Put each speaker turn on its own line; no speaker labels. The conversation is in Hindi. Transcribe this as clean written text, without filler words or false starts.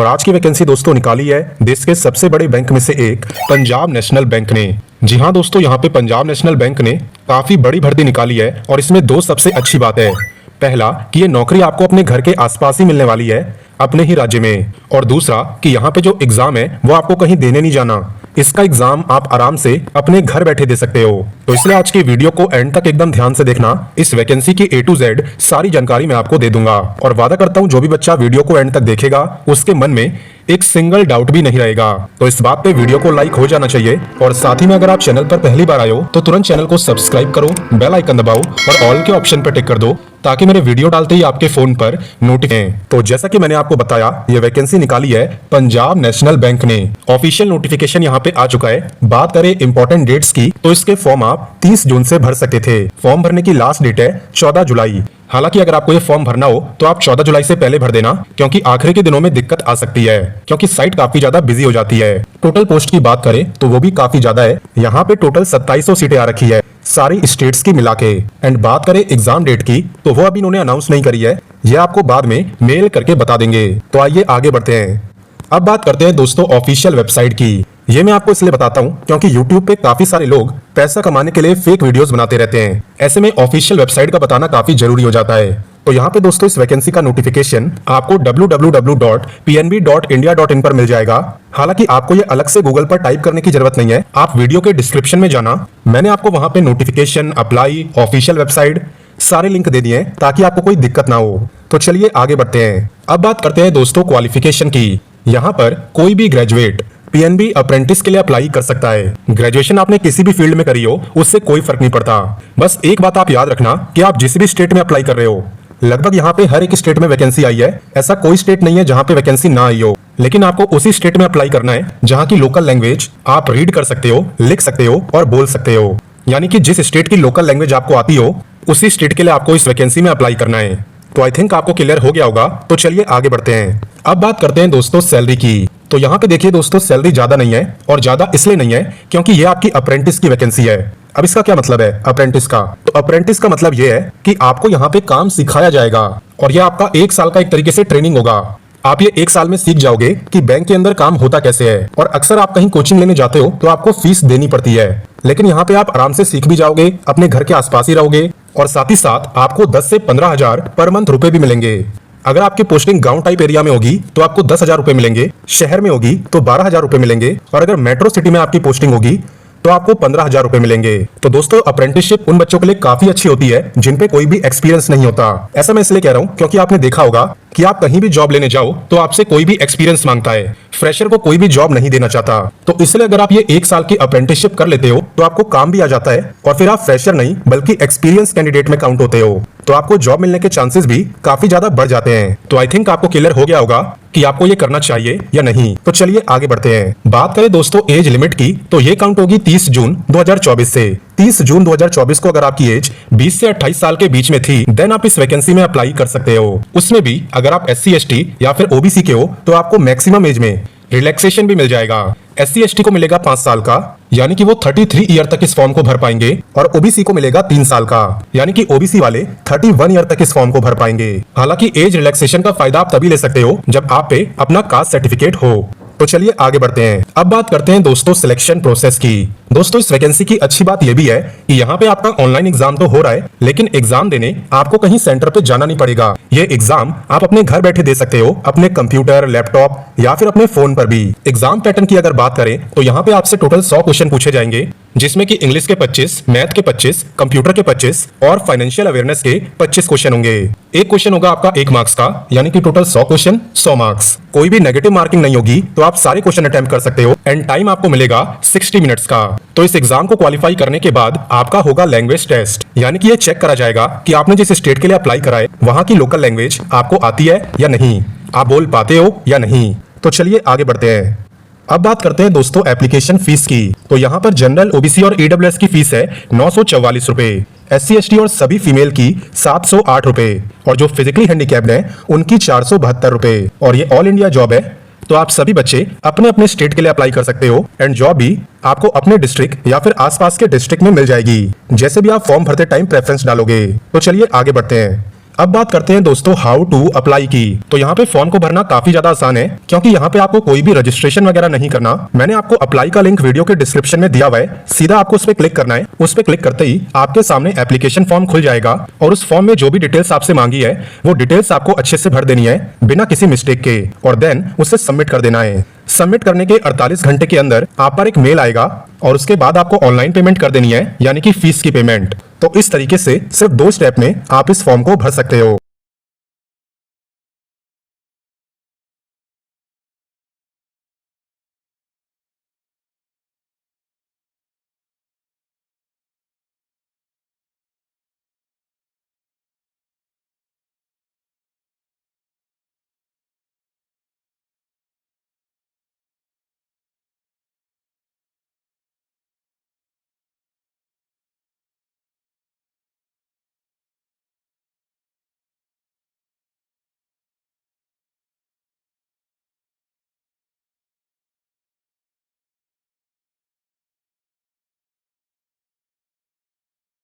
आज की वैकेंसी दोस्तों निकाली है देश के सबसे बड़े बैंक में से एक पंजाब नेशनल बैंक ने। जी हाँ दोस्तों, यहाँ पे पंजाब नेशनल बैंक ने काफी बड़ी भर्ती निकाली है और इसमें दो सबसे अच्छी बात है। पहला कि ये नौकरी आपको अपने घर के आसपास ही मिलने वाली है, अपने ही राज्य में। और दूसरा कि यहाँ पे जो एग्जाम है वो आपको कहीं देने नहीं जाना, इसका एग्जाम आप आराम से अपने घर बैठे दे सकते हो। तो इसलिए आज की वीडियो को एंड तक एकदम ध्यान से देखना। इस वैकेंसी की A to Z सारी जानकारी मैं आपको दे दूंगा और वादा करता हूँ जो भी बच्चा वीडियो को एंड तक देखेगा उसके मन में एक सिंगल डाउट भी नहीं रहेगा। तो इस बात पे वीडियो को लाइक हो जाना चाहिए और साथ ही में अगर आप चैनल पर पहली बार आए हो तो तुरंत चैनल को सब्सक्राइब करो, बेल आइकन दबाओ और ऑल के ऑप्शन पर टिक कर दो ताकि मेरे वीडियो डालते ही आपके फोन पर नोटिफिकेशन। तो जैसा कि मैंने आपको बताया, ये वैकेंसी निकाली है पंजाब नेशनल बैंक ने। ऑफिशियल नोटिफिकेशन यहाँ पे आ चुका है। बात करें इंपॉर्टेंट डेट्स की तो इसके फॉर्म आप 30 जून से भर सकते थे। फॉर्म भरने की लास्ट डेट है 14 जुलाई। हालांकि अगर आपको ये फॉर्म भरना हो तो आप 14 जुलाई से पहले भर देना, क्योंकि आखिरी के दिनों में दिक्कत आ सकती है क्योंकि साइट काफी ज्यादा बिजी हो जाती है। टोटल पोस्ट की बात करें तो वो भी काफी ज्यादा है। यहाँ पे टोटल 2700 सीटें आ रखी है सारी स्टेट्स की मिला के। एंड बात करें एग्जाम डेट की तो वो अभी इन्होंने अनाउंस नहीं करी है, ये आपको बाद में मेल करके बता देंगे। तो आइए आगे बढ़ते हैं। अब बात करते हैं दोस्तों ऑफिशियल वेबसाइट की। ये मैं आपको इसलिए बताता हूँ क्योंकि YouTube पे काफी सारे लोग पैसा कमाने के लिए फेक वीडियोस बनाते रहते हैं। ऐसे में ऑफिशियल वेबसाइट का बताना काफी जरूरी हो जाता है। तो यहाँ पे दोस्तों इस वैकेंसी का नोटिफिकेशन आपको www.pnb.india.in पर मिल जाएगा। हालांकि आपको ये अलग से गूगल पर टाइप करने की जरूरत नहीं है, आप वीडियो के डिस्क्रिप्शन में जाना, मैंने आपको वहां पे नोटिफिकेशन, अप्लाई, ऑफिशियल वेबसाइट सारे लिंक दे दिए ताकि आपको कोई दिक्कत ना हो। तो चलिए आगे बढ़ते हैं। अब बात करते हैं दोस्तों क्वालिफिकेशन की। यहाँ पर कोई भी ग्रेजुएट पीएनबी अप्रेंटिस के लिए अप्लाई कर सकता है। ग्रेजुएशन आपने किसी भी फील्ड में करी हो उससे कोई फर्क नहीं पड़ता। बस एक बात आप याद रखना कि आप जिस भी स्टेट में अप्लाई कर रहे हो, लगभग यहाँ पे हर एक स्टेट में वैकेंसी आई है। ऐसा कोई स्टेट नहीं है जहाँ पे वैकेंसी ना आई हो, लेकिन आपको उसी स्टेट में अप्लाई करना है जहाँ की लोकल लैंग्वेज आप रीड कर सकते हो, लिख सकते हो और बोल सकते हो। यानी कि जिस स्टेट की लोकल लैंग्वेज आपको आती हो उसी स्टेट के लिए आपको इस वैकेंसी में अप्लाई करना है। तो आई थिंक आपको क्लियर हो गया होगा। तो चलिए आगे बढ़ते हैं। अब बात करते हैं दोस्तों सैलरी की। तो यहाँ पे देखिए दोस्तों, सैलरी ज्यादा नहीं है और ज्यादा इसलिए नहीं है क्योंकि ये आपकी अप्रेंटिस की वैकेंसी है। अब इसका क्या मतलब है अप्रेंटिस का? तो अप्रेंटिस का मतलब ये है कि आपको यहाँ पे काम सिखाया जाएगा और ये आपका 1 साल का एक तरीके से ट्रेनिंग होगा। आप ये 1 साल में सीख जाओगे कि बैंक के अंदर काम होता कैसे है। और अक्सर आप कहीं कोचिंग लेने जाते हो तो आपको फीस देनी पड़ती है, लेकिन यहाँ पे आप आराम से सीख भी जाओगे, अपने घर के आसपास ही रहोगे और साथ ही साथ आपको 10 से 15 हजार पर मंथ रुपए भी मिलेंगे। अगर आपकी पोस्टिंग गांव टाइप एरिया में होगी तो आपको 10,000 रुपए मिलेंगे, शहर में होगी तो 12,000 रुपए मिलेंगे और अगर मेट्रो सिटी में आपकी पोस्टिंग होगी तो आपको 15,000 रुपए मिलेंगे। तो दोस्तों अप्रेंटिसशिप उन बच्चों के लिए काफी अच्छी होती है जिन पे कोई भी एक्सपीरियंस नहीं होता। ऐसा मैं इसलिए कह रहा हूँ क्योंकि आपने देखा होगा कि आप कहीं भी जॉब लेने जाओ तो आपसे कोई भी एक्सपीरियंस मांगता है, फ्रेशर को कोई भी जॉब नहीं देना चाहता। तो इसलिए अगर आप ये 1 साल की अप्रेंटिसशिप कर लेते हो तो आपको काम भी आ जाता है और फिर आप फ्रेशर नहीं बल्कि एक्सपीरियंस कैंडिडेट में काउंट होते हो, तो आपको जॉब मिलने के चांसेस भी काफी ज्यादा बढ़ जाते हैं। तो आई थिंक आपको क्लियर हो गया होगा कि आपको ये करना चाहिए या नहीं। तो चलिए आगे बढ़ते हैं। बात करें दोस्तों एज लिमिट की तो ये काउंट होगी 30 जून 2024 से। 30 जून 2024 को अगर आपकी एज 20 से 28 साल के बीच में थी देन आप इस वैकेंसी में अप्लाई कर सकते हो। उसमें भी अगर आप SC ST या फिर OBC के हो तो आपको मैक्सिमम एज में रिलैक्सेशन भी मिल जाएगा। SC ST को मिलेगा 5 साल का, यानी कि वो 33 ईयर तक इस फॉर्म को भर पाएंगे और OBC को मिलेगा 3 साल का, यानी कि OBC वाले 31 ईयर तक इस फॉर्म को भर पाएंगे। हालांकि एज रिलैक्सेशन का फायदा आप तभी ले सकते हो जब आप पे अपना कास्ट सर्टिफिकेट हो। तो चलिए आगे बढ़ते हैं। अब बात करते हैं दोस्तों सिलेक्शन प्रोसेस की। दोस्तों इस वैकेंसी की अच्छी बात यह भी है कि यहाँ पे आपका ऑनलाइन एग्जाम तो हो रहा है, लेकिन एग्जाम देने आपको कहीं सेंटर पे जाना नहीं पड़ेगा। ये एग्जाम आप अपने घर बैठे दे सकते हो, अपने कंप्यूटर, लैपटॉप या फिर अपने फोन पर भी। एग्जाम पैटर्न की अगर बात करें तो यहाँ पे आपसे टोटल 100 क्वेश्चन पूछे जाएंगे, जिसमें कि इंग्लिश के 25, मैथ के 25, कंप्यूटर के 25 और फाइनेंशियल अवेयरनेस के 25 क्वेश्चन होंगे। एक क्वेश्चन होगा आपका 1 मार्क्स का, यानी कि टोटल 100 क्वेश्चन 100 मार्क्स। कोई भी नेगेटिव मार्किंग नहीं होगी, तो आप सारे क्वेश्चन अटेम्प्ट कर सकते हो एंड टाइम आपको मिलेगा 60 मिनट्स का। तो इस एग्जाम को क्वालिफाई करने के बाद आपका होगा लैंग्वेज टेस्ट, यानी कि ये चेक करा जाएगा कि आपने जिस स्टेट के लिए अप्लाई करा है वहां की लोकल लैंग्वेज आपको आती है या नहीं, आप बोल पाते हो या नहीं। तो चलिए आगे बढ़ते हैं। अब बात करते हैं दोस्तों एप्लीकेशन फीस की। तो यहाँ पर जनरल, OBC और EWS की फीस है 944 रुपए, SC ST और सभी फीमेल की 708 रुपए और जो फिजिकली हैंडीकैप्ड हैं उनकी 472 रुपए। और ये ऑल इंडिया जॉब है, तो आप सभी बच्चे अपने अपने स्टेट के लिए अप्लाई कर सकते हो एंड जॉब भी आपको अपने डिस्ट्रिक्ट या फिर आसपास के डिस्ट्रिक्ट में मिल जाएगी, जैसे भी आप फॉर्म भरते टाइम प्रेफरेंस डालोगे। तो चलिए आगे बढ़ते हैं। अब बात करते हैं दोस्तों हाउ टू अप्लाई की। तो यहाँ पे फॉर्म को भरना काफी ज्यादा आसान है, क्योंकि यहाँ पे आपको कोई भी रजिस्ट्रेशन वगैरह नहीं करना। मैंने आपको अप्लाई का लिंक वीडियो के डिस्क्रिप्शन में दिया हुआ है, सीधा आपको उस पर क्लिक करना है। उस पर क्लिक करते ही आपके सामने एप्लीकेशन फॉर्म खुल जाएगा और उस फॉर्म में जो भी डिटेल्स आपसे मांगी है वो डिटेल्स आपको अच्छे से भर देनी है बिना किसी मिस्टेक के, और देन उसे सबमिट कर देना है। सबमिट करने के 48 घंटे के अंदर आप पर एक मेल आएगा और उसके बाद आपको ऑनलाइन पेमेंट कर देनी है, यानी कि फीस की पेमेंट। तो इस तरीके से सिर्फ 2 स्टेप में आप इस फॉर्म को भर सकते हो।